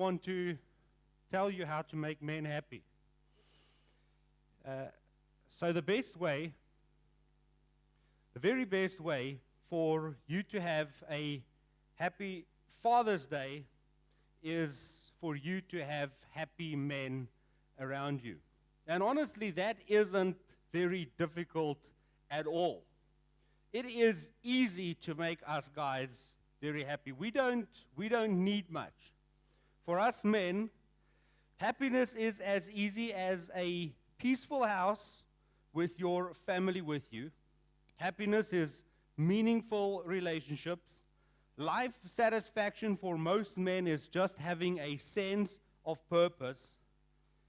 want to tell you how to make men happy. So the very best way for you to have a happy Father's Day is for you to have happy men around you. And honestly, that isn't very difficult at all. It is easy to make us guys very happy. We don't need much. For us men, happiness is as easy as a peaceful house with your family with you. Happiness is meaningful relationships. Life satisfaction for most men is just having a sense of purpose.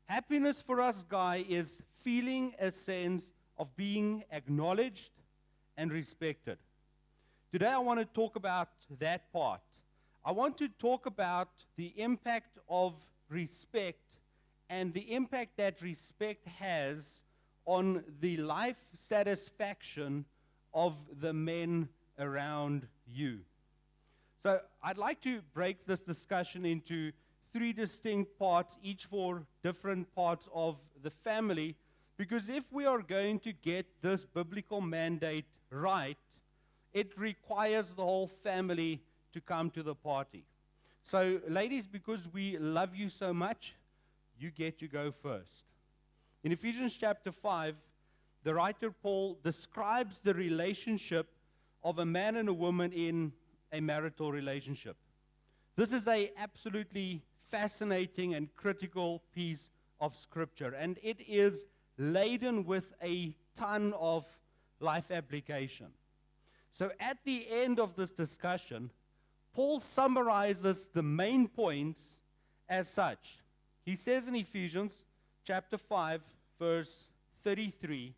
Happiness for us guys is feeling a sense of being acknowledged and respected. Today I want to talk about that part. I want to talk about the impact of respect and the impact that respect has on the life satisfaction of the men around you. So I'd like to break this discussion into three distinct parts, each for different parts of the family, because if we are going to get this biblical mandate right, it requires the whole family to come to the party. So ladies, because we love you so much, you get to go first. In Ephesians chapter 5, the writer Paul describes the relationship of a man and a woman in a marital relationship. This is an absolutely fascinating and critical piece of scripture, and it is laden with a ton of life application. So at the end of this discussion, Paul summarizes the main points as such. He says in Ephesians chapter 5, verse 33,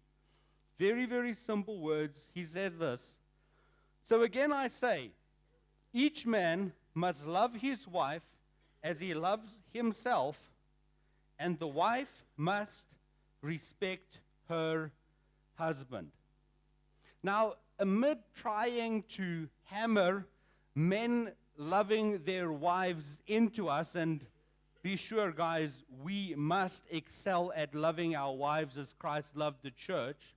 very, very simple words. He says this: "So again I say, each man must love his wife as he loves himself, and the wife must respect her husband." Now, amid trying to hammer men loving their wives into us, and be sure, guys, we must excel at loving our wives as Christ loved the church,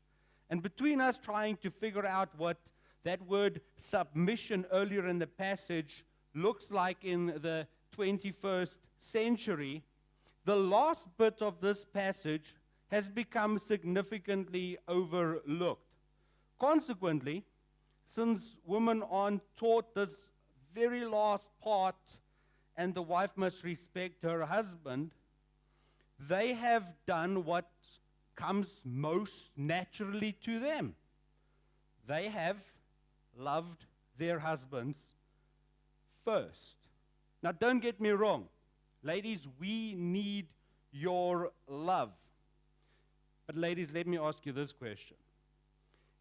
and between us trying to figure out what that word submission earlier in the passage looks like in the 21st century, the last bit of this passage has become significantly overlooked. Consequently, since women aren't taught this very last part, and the wife must respect her husband, they have done what comes most naturally to them. They have loved their husbands first. Now, don't get me wrong. Ladies, we need your love. But ladies, let me ask you this question.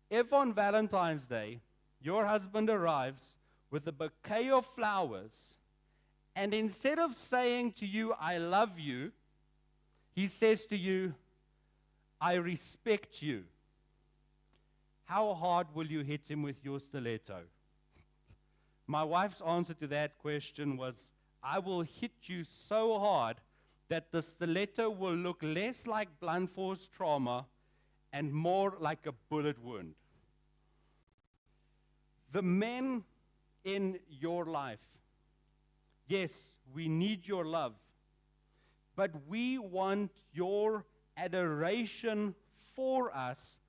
If on Valentine's Day, your husband arrives with a bouquet of flowers, and instead of saying to you, "I love you," he says to you, "I respect you," how hard will you hit him with your stiletto? My wife's answer to that question was, "I will hit you so hard that the stiletto will look less like blunt force trauma and more like a bullet wound." The men in your life, yes, we need your love, but we want your adoration for us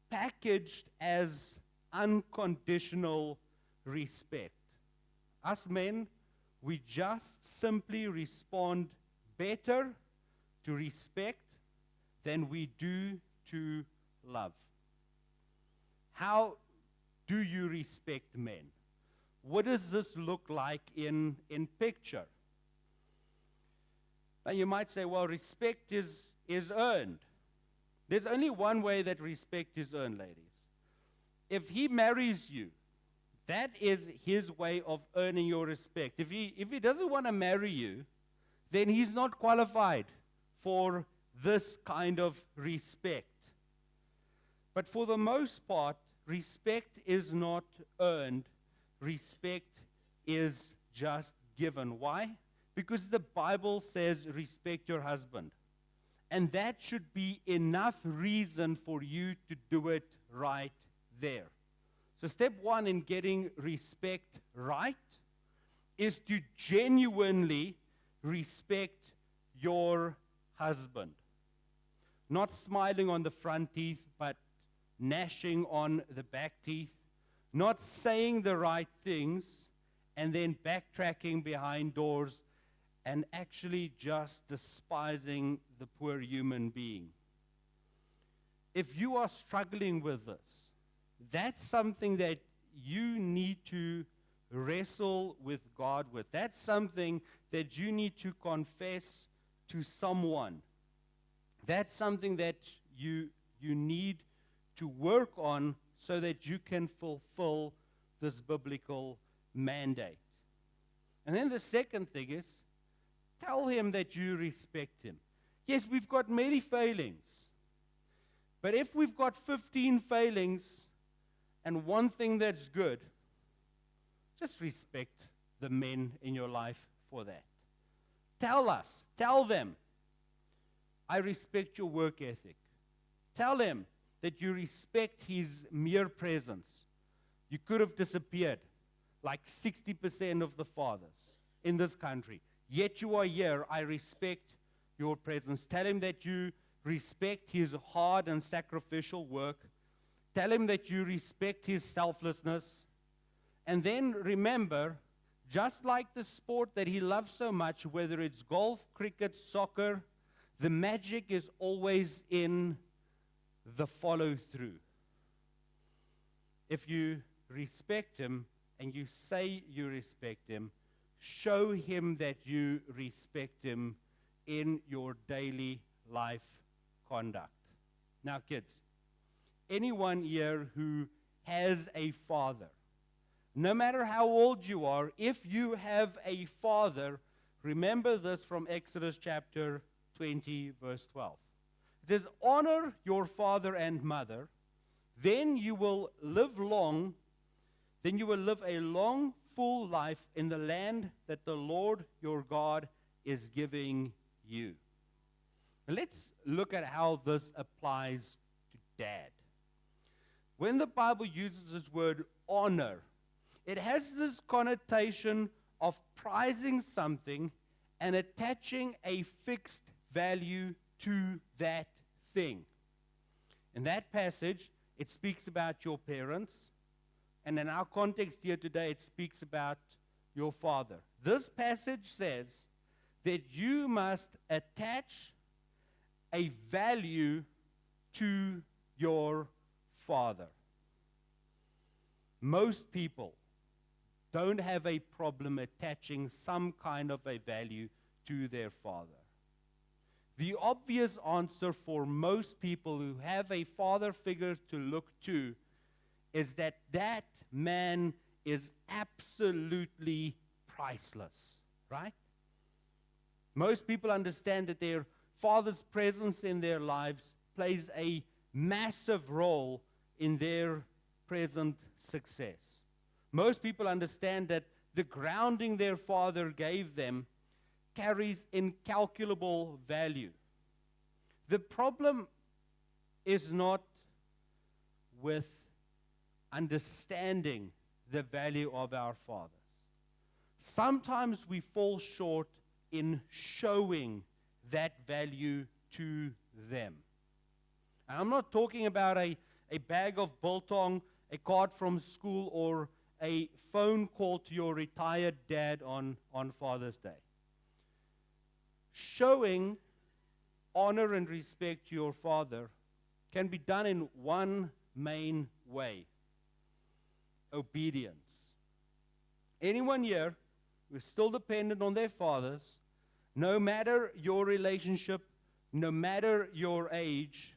packaged as unconditional respect. Us men, we just simply respond better to respect than we do to love. How do you respect men? What does this look like in picture? Now you might say, well, respect is earned. There's only one way that respect is earned, ladies. If he marries you, that is his way of earning your respect. If he doesn't want to marry you, then he's not qualified for this kind of respect. But for the most part, respect is not earned. Respect is just given. Why? Because the Bible says respect your husband. And that should be enough reason for you to do it right there. So step one in getting respect right is to genuinely respect your husband. Not smiling on the front teeth, but gnashing on the back teeth. Not saying the right things and then backtracking behind doors and actually just despising the poor human being. If you are struggling with this, that's something that you need to wrestle with God with. That's something that you need to confess to someone. That's something that you need to work on so that you can fulfill this biblical mandate. And then the second thing is, tell him that you respect him. Yes, we've got many failings. But if we've got 15 failings and one thing that's good, just respect the men in your life for that. Tell them, I respect your work ethic. Tell him that you respect his mere presence. You could have disappeared like 60% of the fathers in this country. Yet you are here. I respect your presence. Tell him that you respect his hard and sacrificial work. Tell him that you respect his selflessness. And then remember, just like the sport that he loves so much, whether it's golf, cricket, soccer, the magic is always in the follow-through. If you respect him and you say you respect him, show him that you respect him in your daily life conduct. Now, kids, anyone here who has a father, no matter how old you are, if you have a father, remember this from Exodus chapter 20, verse 12. It says, honor your father and mother, then you will live a long, full life in the land that the Lord your God is giving you. Now let's look at how this applies to dad. When the Bible uses this word honor, it has this connotation of prizing something and attaching a fixed value to that thing. In that passage, it speaks about your parents, and in our context here today, it speaks about your father. This passage says that you must attach a value to your father. Most people don't have a problem attaching some kind of a value to their father. The obvious answer for most people who have a father figure to look to is that that man is absolutely priceless, right? Most people understand that their father's presence in their lives plays a massive role in their present success. Most people understand that the grounding their father gave them carries incalculable value. The problem is not with understanding the value of our fathers. Sometimes we fall short in showing that value to them. And I'm not talking about a bag of biltong, a card from school, or a phone call to your retired dad on Father's Day. Showing honor and respect to your father can be done in one main way: obedience. Anyone here who is still dependent on their fathers, no matter your relationship, no matter your age,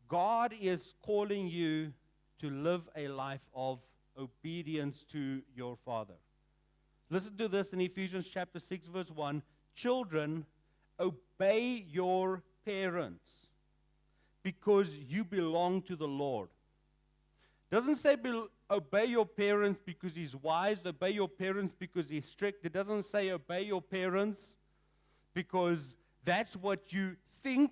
God is calling you to live a life of obedience to your father. Listen to this in Ephesians chapter 6, verse 1. Children, obey your parents because you belong to the Lord. Doesn't say obey your parents because he's wise, obey your parents because he's strict. It doesn't say obey your parents because that's what you think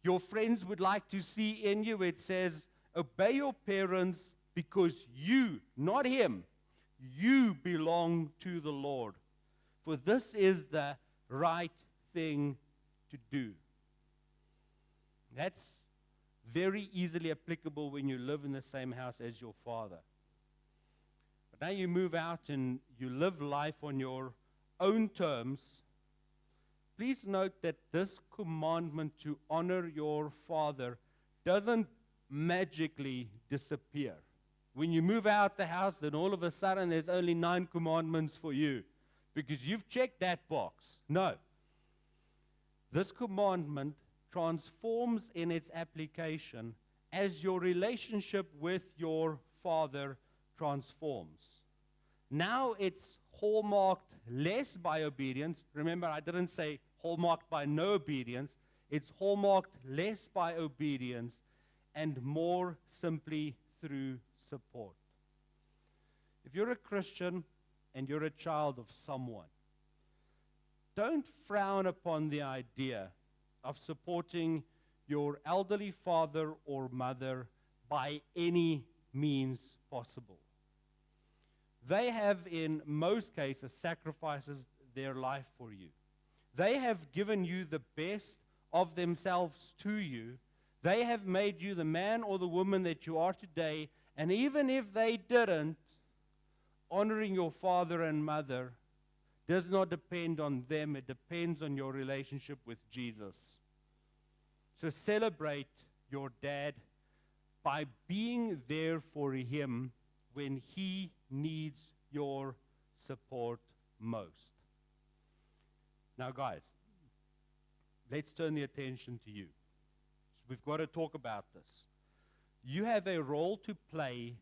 your friends would like to see in you. It says obey your parents because you, not him, you belong to the Lord. For this is the right thing to do. That's very easily applicable when you live in the same house as your father. But now you move out and you live life on your own terms. Please note that this commandment to honor your father doesn't magically disappear. When you move out the house, then all of a sudden there's only 9 commandments for you because you've checked that box. No. This commandment transforms in its application as your relationship with your father transforms. Now it's hallmarked less by obedience. Remember, I didn't say hallmarked by no obedience. It's hallmarked less by obedience and more simply through support. If you're a Christian and you're a child of someone, don't frown upon the idea of supporting your elderly father or mother by any means possible. They have, in most cases, sacrificed their life for you. They have given you the best of themselves to you. They have made you the man or the woman that you are today. And even if they didn't, honoring your father and mother does not depend on them. It depends on your relationship with Jesus. So celebrate your dad by being there for him when he needs your support most. Now, guys, let's turn the attention to you. We've got to talk about this. You have a role to play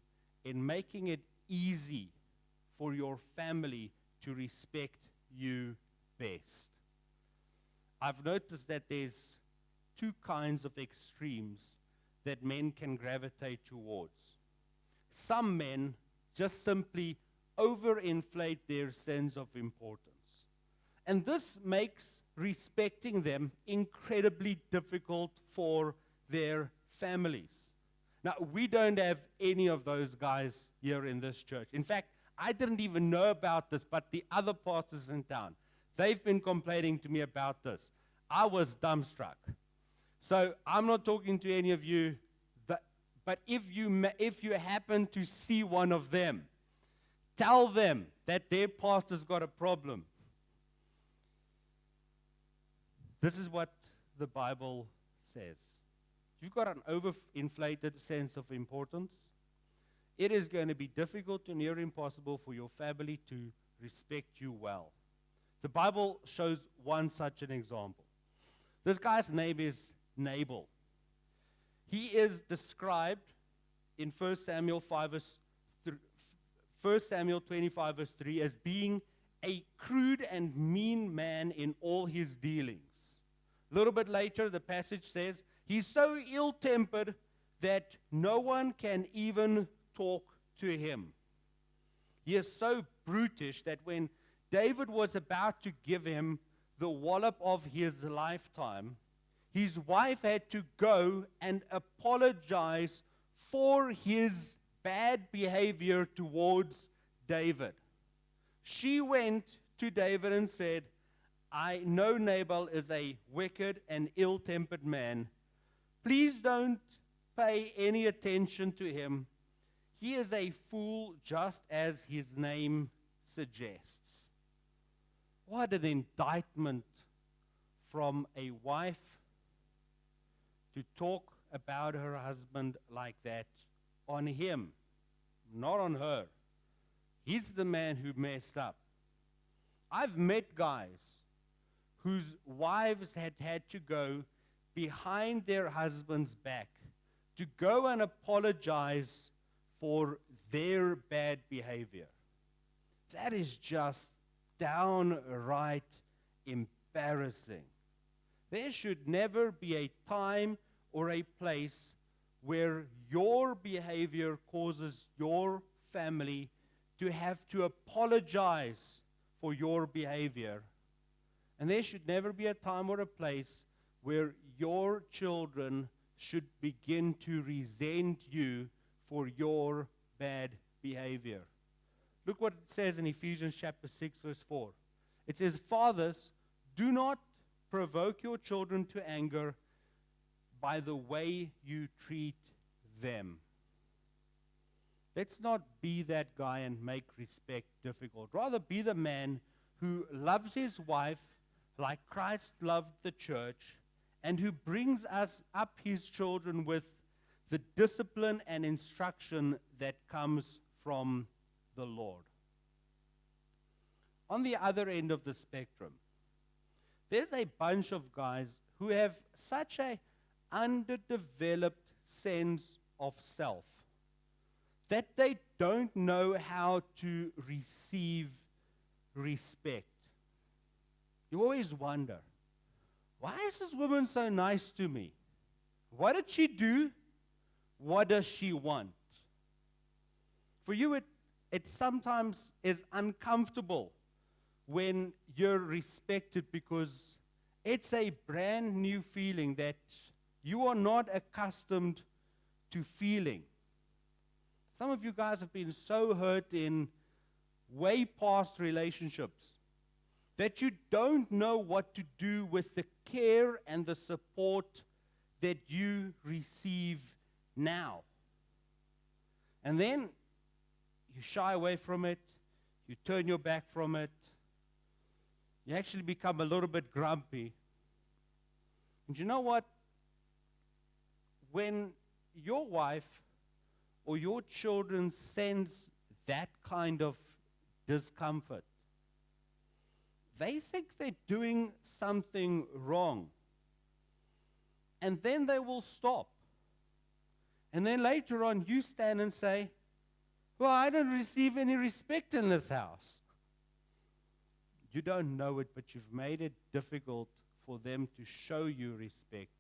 in making it easy for your family to respect you best. I've noticed that there's 2 kinds of extremes that men can gravitate towards. Some men just simply overinflate their sense of importance. And this makes respecting them incredibly difficult for their families. Now, we don't have any of those guys here in this church. In fact, I didn't even know about this, but the other pastors in town, they've been complaining to me about this. I was dumbstruck. So I'm not talking to any of you, but if you happen to see one of them, tell them that their pastor's got a problem. This is what the Bible says. If you've got an overinflated sense of importance, it is going to be difficult to near impossible for your family to respect you well. The Bible shows one such an example. This guy's name is Nabal. He is described in 1 Samuel 25 verse 3 as being a crude and mean man in all his dealings. A little bit later, the passage says, he's so ill-tempered that no one can even talk to him. He is so brutish that when David was about to give him the wallop of his lifetime, his wife had to go and apologize for his bad behavior towards David. She went to David and said, I know Nabal is a wicked and ill-tempered man. Please don't pay any attention to him. He is a fool just as his name suggests. What an indictment from a wife to talk about her husband like that on him, not on her. He's the man who messed up. I've met guys whose wives had to go behind their husband's back to go and apologize for their bad behavior. That is just downright embarrassing. There should never be a time or a place where your behavior causes your family to have to apologize for your behavior. And there should never be a time or a place where your children should begin to resent you for your bad behavior. Look what it says in Ephesians chapter 6, verse 4. It says, "Fathers, do not provoke your children to anger by the way you treat them." Let's not be that guy and make respect difficult. Rather be the man who loves his wife like Christ loved the church, and who brings us up his children with the discipline and instruction that comes from the Lord. On the other end of the spectrum, there's a bunch of guys who have such an underdeveloped sense of self that they don't know how to receive respect. You always wonder, why is this woman so nice to me? What did she do? What does she want? For you, it sometimes is uncomfortable when you're respected, because it's a brand new feeling that you are not accustomed to feeling. Some of you guys have been so hurt in way past relationships that you don't know what to do with the care and the support that you receive now. And then you shy away from it, you turn your back from it, you actually become a little bit grumpy. And you know what? When your wife or your children sense that kind of discomfort, they think they're doing something wrong. And then they will stop. And then later on, you stand and say, "Well, I don't receive any respect in this house." You don't know it, but you've made it difficult for them to show you respect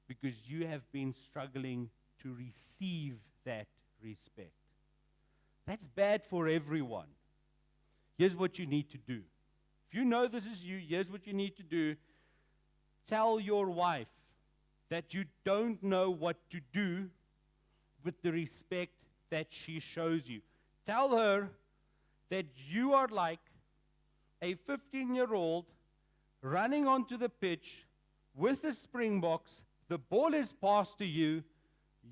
because you have been struggling to receive that respect. That's bad for everyone. Here's what you need to do. If you know this is you, here's what you need to do. Tell your wife that you don't know what to do with the respect that she shows you. Tell her that you are like a 15-year-old running onto the pitch with the Springboks. The ball is passed to you.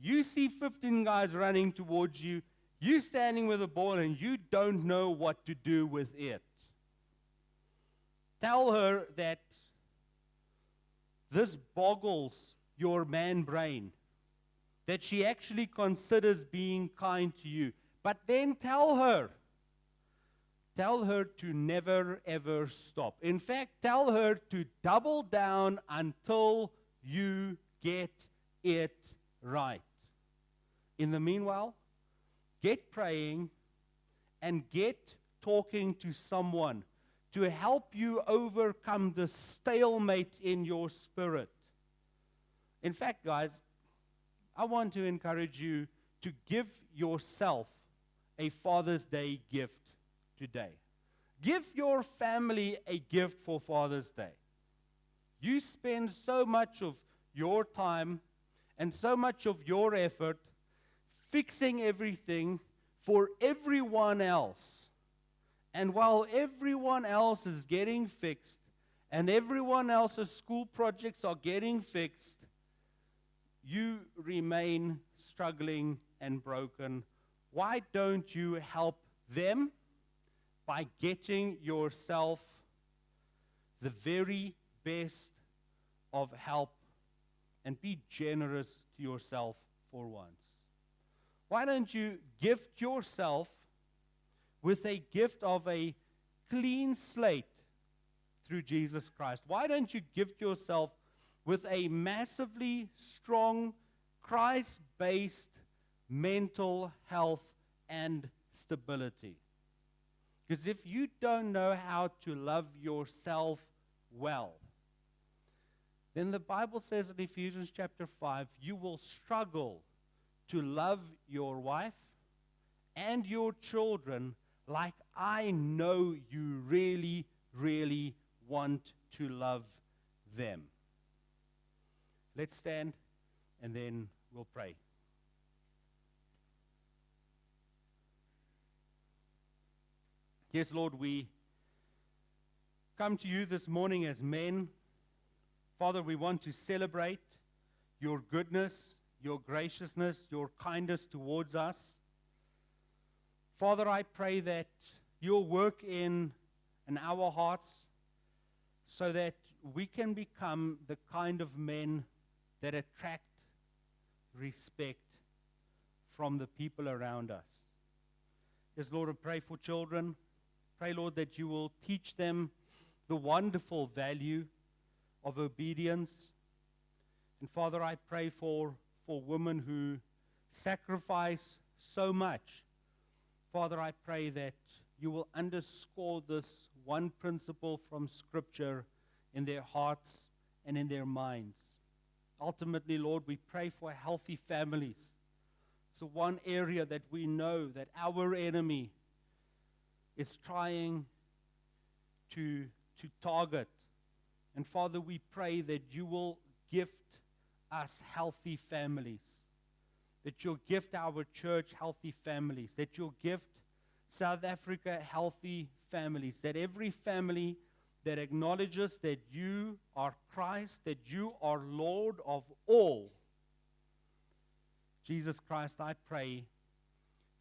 You see 15 guys running towards you. You standing with the ball and you don't know what to do with it. Tell her that this boggles your man brain, that she actually considers being kind to you. But then tell her to never ever stop. In fact, tell her to double down until you get it right. In the meanwhile, get praying and get talking to someone to help you overcome the stalemate in your spirit. In fact, guys, I want to encourage you to give yourself a Father's Day gift today. Give your family a gift for Father's Day. You spend so much of your time and so much of your effort fixing everything for everyone else. And while everyone else is getting fixed and everyone else's school projects are getting fixed, you remain struggling and broken. Why don't you help them by getting yourself the very best of help and be generous to yourself for once? Why don't you gift yourself with a gift of a clean slate through Jesus Christ? Why don't you gift yourself with a massively strong, Christ-based mental health and stability? Because if you don't know how to love yourself well, then the Bible says in Ephesians chapter 5, you will struggle to love your wife and your children like I know you really, really want to love them. Let's stand and then we'll pray. Yes, Lord, we come to you this morning as men. Father, we want to celebrate your goodness, your graciousness, your kindness towards us. Father, I pray that you'll work in our hearts so that we can become the kind of men that attract respect from the people around us. Yes, Lord, I pray for children. Pray, Lord, that you will teach them the wonderful value of obedience. And Father, I pray for women who sacrifice so much. Father, I pray that you will underscore this one principle from Scripture in their hearts and in their minds. Ultimately, Lord, we pray for healthy families. So one area that we know that our enemy is trying to target. And Father, we pray that you will gift us healthy families, that you'll gift our church healthy families, that you'll gift South Africa healthy families, that every family that acknowledges that you are Christ, that you are Lord of all. Jesus Christ, I pray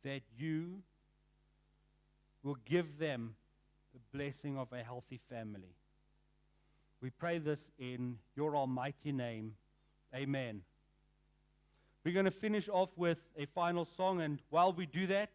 that you will give them the blessing of a healthy family. We pray this in your almighty name. Amen. We're going to finish off with a final song, and while we do that,